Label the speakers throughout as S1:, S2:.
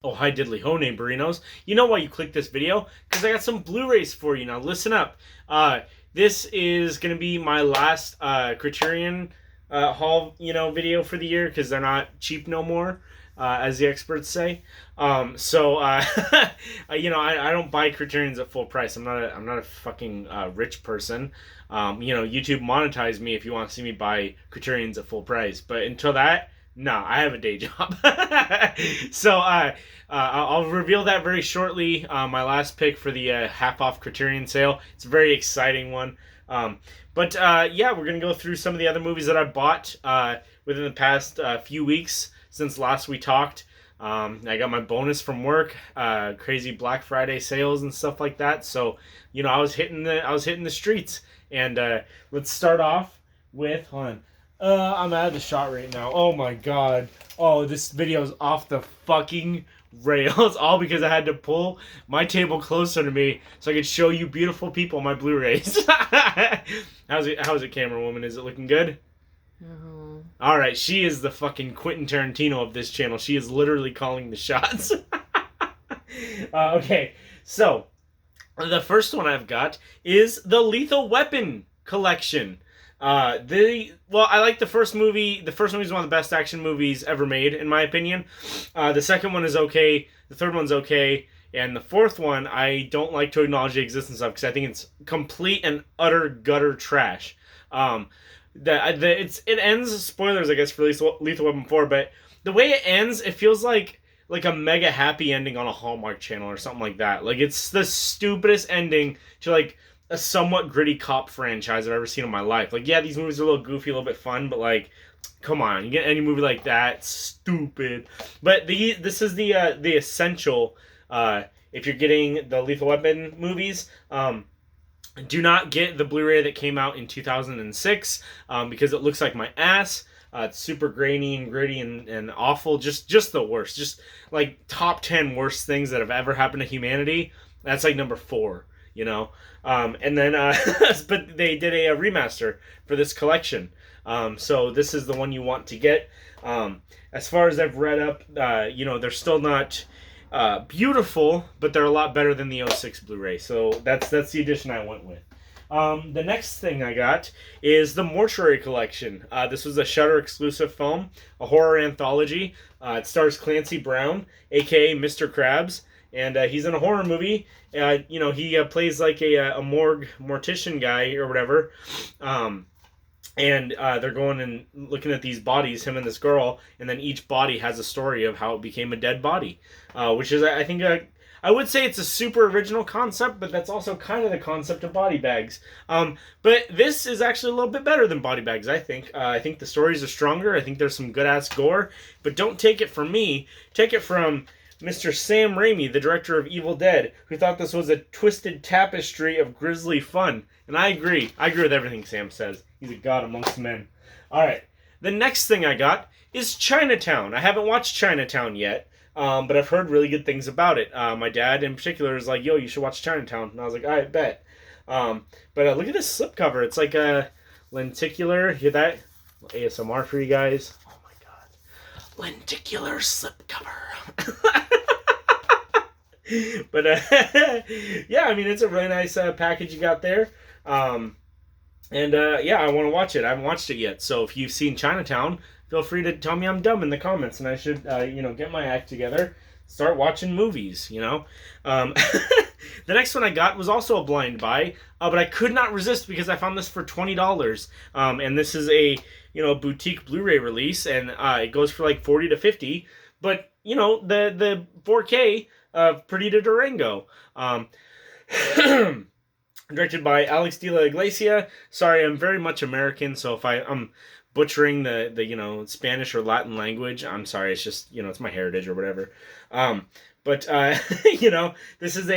S1: Oh, hi diddly ho, neighborinos. You know why you clicked this video? Because I got some Blu-rays for you. Now listen up. This is going to be my last Criterion haul, video for the year, because they're not cheap no more, as the experts say. I don't buy Criterions at full price. I'm not a fucking rich person. YouTube monetize me if you want to see me buy Criterions at full price. But until that, no, I have a day job. I'll reveal that very shortly. My last pick for the half off Criterion sale. It's a very exciting one. We're going to go through some of the other movies that I bought within the past few weeks since last we talked. I got my bonus from work, crazy Black Friday sales and stuff like that. So, I was hitting the streets. And let's start off with, hold on. I'm out of the shot right now. Oh my god. Oh, this video is off the fucking rails. All because I had to pull my table closer to me so I could show you beautiful people my Blu-rays. How's it, camera woman? Is it looking good?
S2: No.
S1: Alright, she is the fucking Quentin Tarantino of this channel. She is literally calling the shots. Okay, so the first one I've got is the Lethal Weapon collection. I like the first movie. The first movie is one of the best action movies ever made, in my opinion. The second one is okay. The third one's okay. And the fourth one, I don't like to acknowledge the existence of because I think it's complete and utter gutter trash. It ends, spoilers, I guess, for Lethal Weapon 4, but the way it ends, it feels like a mega happy ending on a Hallmark channel or something like that. Like, it's the stupidest ending to, like, a somewhat gritty cop franchise I've ever seen in my life. Like, yeah, these movies are a little goofy, a little bit fun, but, like, come on, you get any movie like that, stupid. But this is the essential, if you're getting the Lethal Weapon movies. Do not get the Blu-ray that came out in 2006, because it looks like my ass. It's super grainy and gritty and awful. Just the worst. Just, like, top 10 worst things that have ever happened to humanity. That's, like, number 4. But they did a remaster for this collection. So this is the one you want to get. As far as I've read up, they're still not beautiful, but they're a lot better than the '06 Blu-ray. So that's the edition I went with. The next thing I got is the Mortuary Collection. This was a Shudder exclusive film, a horror anthology. It stars Clancy Brown, aka Mr. Krabs. And he's in a horror movie. He plays like a morgue mortician guy or whatever. They're going and looking at these bodies, him and this girl, and then each body has a story of how it became a dead body. Which is, I think, I would say it's a super original concept, but that's also kind of the concept of body bags. But this is actually a little bit better than body bags, I think. I think the stories are stronger. I think there's some good-ass gore. But don't take it from me. Take it from Mr. Sam Raimi, the director of Evil Dead, who thought this was a twisted tapestry of grisly fun. And I agree. I agree with everything Sam says. He's a god amongst men. Alright, the next thing I got is Chinatown. I haven't watched Chinatown yet, but I've heard really good things about it. My dad in particular is like, yo, you should watch Chinatown. And I was like, I bet. Look at this slipcover. It's like a lenticular. Hear that? ASMR for you guys. Oh my god. Lenticular slipcover. But yeah, I mean, it's a really nice package you got there. I want to watch it. I haven't watched it yet. So if you've seen Chinatown, feel free to tell me I'm dumb in the comments, and I should get my act together, start watching movies. The next one I got was also a blind buy, but I could not resist because I found this for $20. And this is a boutique Blu-ray release, and it goes for like 40 to 50. But the 4K of Perdita Durango, directed by Alex de la Iglesia. Sorry, I'm very much American, so if I'm butchering the Spanish or Latin language, I'm sorry. It's just it's my heritage or whatever. This is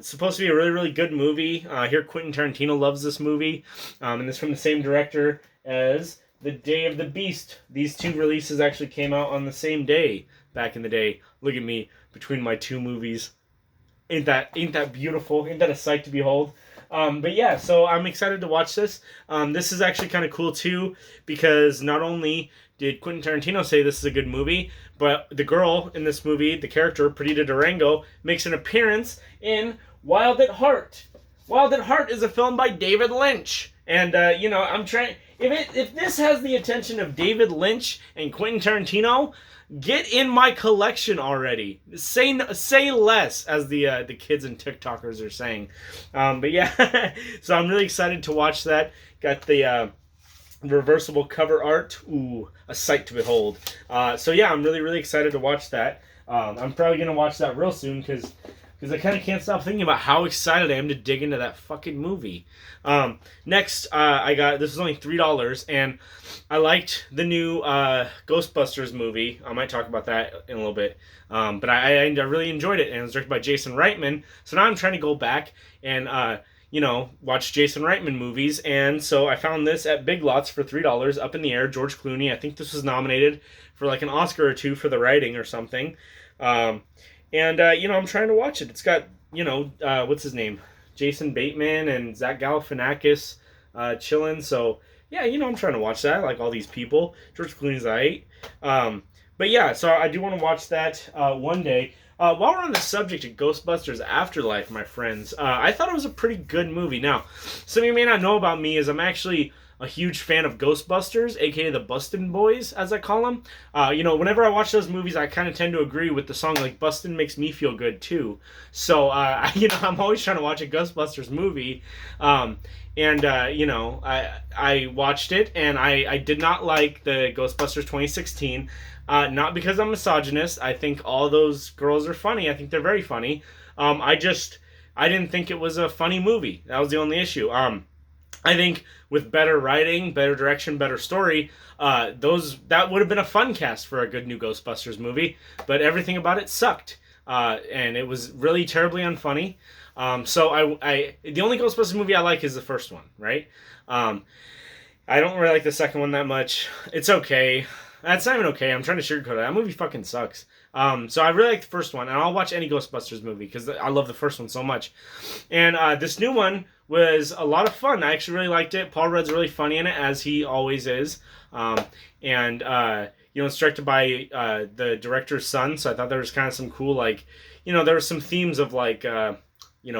S1: supposed to be a really, really good movie. I hear Quentin Tarantino loves this movie, and it's from the same director as The Day of the Beast. These two releases actually came out on the same day back in the day. Look at me between my two movies. Ain't that beautiful? Ain't that a sight to behold? But yeah, so I'm excited to watch this. This is actually kind of cool too, because not only did Quentin Tarantino say this is a good movie, but the girl in this movie, the character Perdita Durango, makes an appearance in Wild at Heart. Wild at Heart is a film by David Lynch, and I'm trying. If this has the attention of David Lynch and Quentin Tarantino, get in my collection already. Say less, as the kids and TikTokers are saying. But yeah, so I'm really excited to watch that. Got the reversible cover art. Ooh, a sight to behold. So yeah, I'm really excited to watch that. I'm probably gonna watch that real soon because I kind of can't stop thinking about how excited I am to dig into that fucking movie. Next, I got, this was only $3, and I liked the new Ghostbusters movie. I might talk about that in a little bit. But I really enjoyed it, and it was directed by Jason Reitman. So now I'm trying to go back and, watch Jason Reitman movies. And so I found this at Big Lots for $3, Up in the Air, George Clooney. I think this was nominated for like an Oscar or two for the writing or something. I'm trying to watch it. It's got, what's his name? Jason Bateman and Zach Galifianakis chilling. So, yeah, I'm trying to watch that. I like all these people. George Clooney's alright. But yeah, so I do want to watch that one day. While we're on the subject of Ghostbusters Afterlife, my friends, I thought it was a pretty good movie. Now, some of you may not know about me is I'm actually a huge fan of Ghostbusters, aka the Bustin' Boys, as I call them. Whenever I watch those movies, I kind of tend to agree with the song, like, Bustin' makes me feel good, too. So, I'm always trying to watch a Ghostbusters movie. I watched it, and I did not like the Ghostbusters 2016. Not because I'm misogynist. I think all those girls are funny. I think they're very funny. I didn't think it was a funny movie. That was the only issue. I think with better writing, better direction, better story, that would have been a fun cast for a good new Ghostbusters movie. But everything about it sucked, and it was really terribly unfunny. So the only Ghostbusters movie I like is the first one, right? I don't really like the second one that much. It's okay. That's not even okay. I'm trying to sugarcoat it. That movie fucking sucks. So I really like the first one, and I'll watch any Ghostbusters movie because I love the first one so much. And this new one was a lot of fun. I actually really liked it. Paul Rudd's really funny in it, as he always is. It's directed by the director's son, so I thought there was kind of some cool, there were some themes of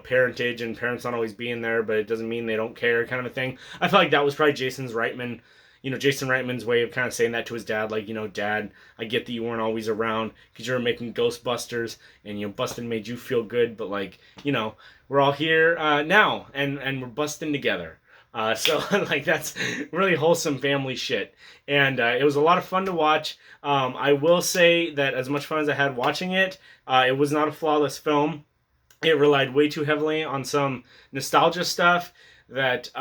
S1: parentage and parents not always being there, but it doesn't mean they don't care, kind of a thing. I felt like that was probably Jason Reitman's way of kind of saying that to his dad, Dad, I get that you weren't always around because you were making Ghostbusters and, busting made you feel good, but, we're all here now and we're busting together. So that's really wholesome family shit. And it was a lot of fun to watch. I will say that as much fun as I had watching it, it was not a flawless film. It relied way too heavily on some nostalgia stuff that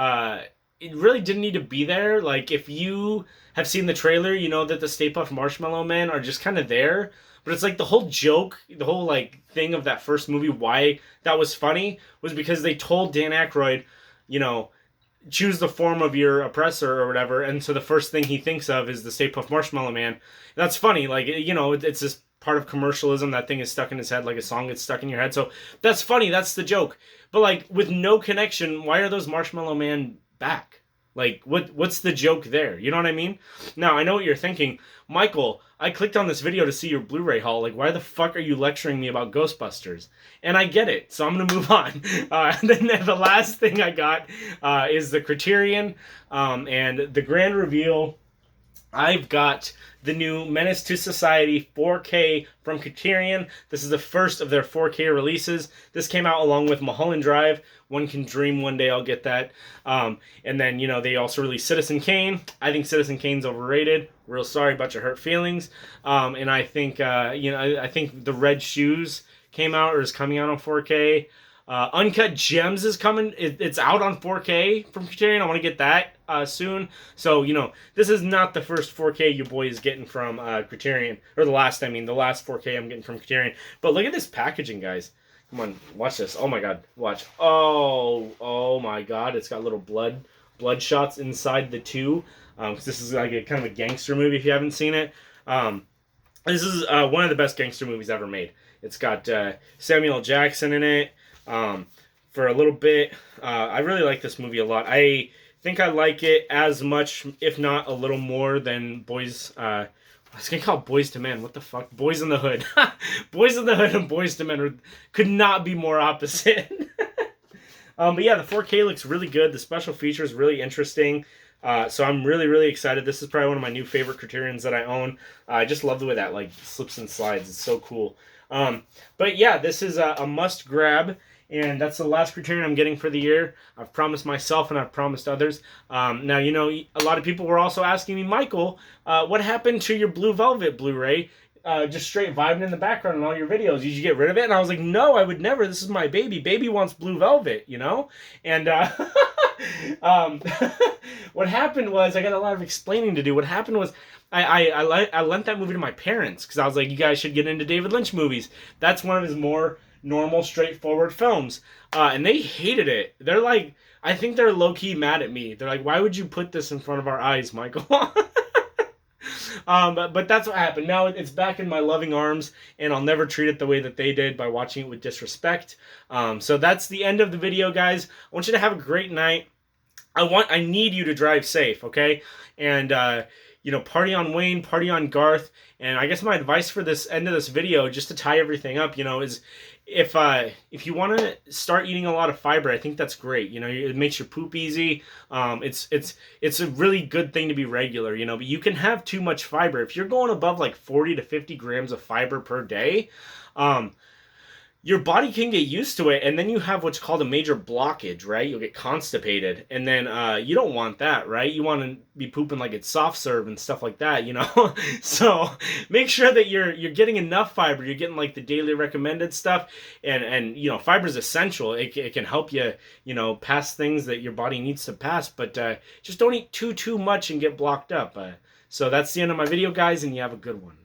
S1: it really didn't need to be there. Like, if you have seen the trailer, you know that the Stay Puft Marshmallow Men are just kind of there. But it's like the whole joke, the whole thing of that first movie, why that was funny, was because they told Dan Aykroyd, choose the form of your oppressor or whatever. And so the first thing he thinks of is the Stay Puft Marshmallow Man. That's funny. It's this part of commercialism. That thing is stuck in his head like a song gets stuck in your head. So that's funny. That's the joke. But with no connection, why are those Marshmallow Man back? What's the joke there? You know what I mean? Now, I know what you're thinking. Michael, I clicked on this video to see your Blu-ray haul. Why the fuck are you lecturing me about Ghostbusters? And I get it, so I'm going to move on. And then the last thing I got is the Criterion and the grand reveal. I've got the new Menace to Society 4K from Criterion. This is the first of their 4K releases. This came out along with Mulholland Drive. One can dream one day I'll get that. And then, they also released Citizen Kane. I think Citizen Kane's overrated. Real sorry about your hurt feelings. And I think, I think The Red Shoes came out or is coming out on 4K. Uncut Gems is coming. It's out on 4K from Criterion. I want to get that soon. So, this is not the first 4K your boy is getting from Criterion. Or the last 4K I'm getting from Criterion. But look at this packaging, guys. Come on, watch this. Oh my god, watch. Oh my god, it's got little blood shots inside the two. This is like a kind of a gangster movie if you haven't seen it. This is one of the best gangster movies ever made. It's got Samuel L. Jackson in it. for a little bit. I really like this movie a lot. I think I like it as much, if not a little more, than Boys. I was gonna call it Boys to Men. What the fuck? Boys in the Hood. Boys in the Hood and Boys to Men could not be more opposite. But yeah, the 4K looks really good. The special features really interesting. So I'm really, really excited. This is probably one of my new favorite Criterions that I own. I just love the way that like slips and slides. It's so cool. But yeah, this is a must grab. And that's the last Criterion I'm getting for the year. I've promised myself and I've promised others. Now, you know, a lot of people were also asking me, Michael, what happened to your Blue Velvet Blu-ray? Just straight vibing in the background in all your videos. Did you get rid of it? And I was like, no, I would never. This is my baby. Baby wants Blue Velvet, you know? And what happened was, I got a lot of explaining to do. What happened was, I lent that movie to my parents because I was like, you guys should get into David Lynch movies. That's one of his more normal, straightforward films. And they hated it. They're like, I think they're low-key mad at me. They're like, why would you put this in front of our eyes, Michael? But that's what happened. Now it's back in my loving arms, and I'll never treat it the way that they did by watching it with disrespect. So that's the end of the video, guys. I want you to have a great night. I need you to drive safe, okay? And you know, party on Wayne, party on Garth. And I guess my advice for this end of this video, just to tie everything up, you know, is if you want to start eating a lot of fiber, I think that's great. You know, it makes your poop easy. It's a really good thing to be regular, you know, but you can have too much fiber. If you're going above like 40 to 50 grams of fiber per day, your body can get used to it, and then you have what's called a major blockage, right? You'll get constipated, and then you don't want that, right? You want to be pooping like it's soft serve and stuff like that, you know? So make sure that you're getting enough fiber. You're getting like the daily recommended stuff, and you know, fiber is essential. It can help you, you know, pass things that your body needs to pass, but just don't eat too much and get blocked up. So that's the end of my video, guys, and you have a good one.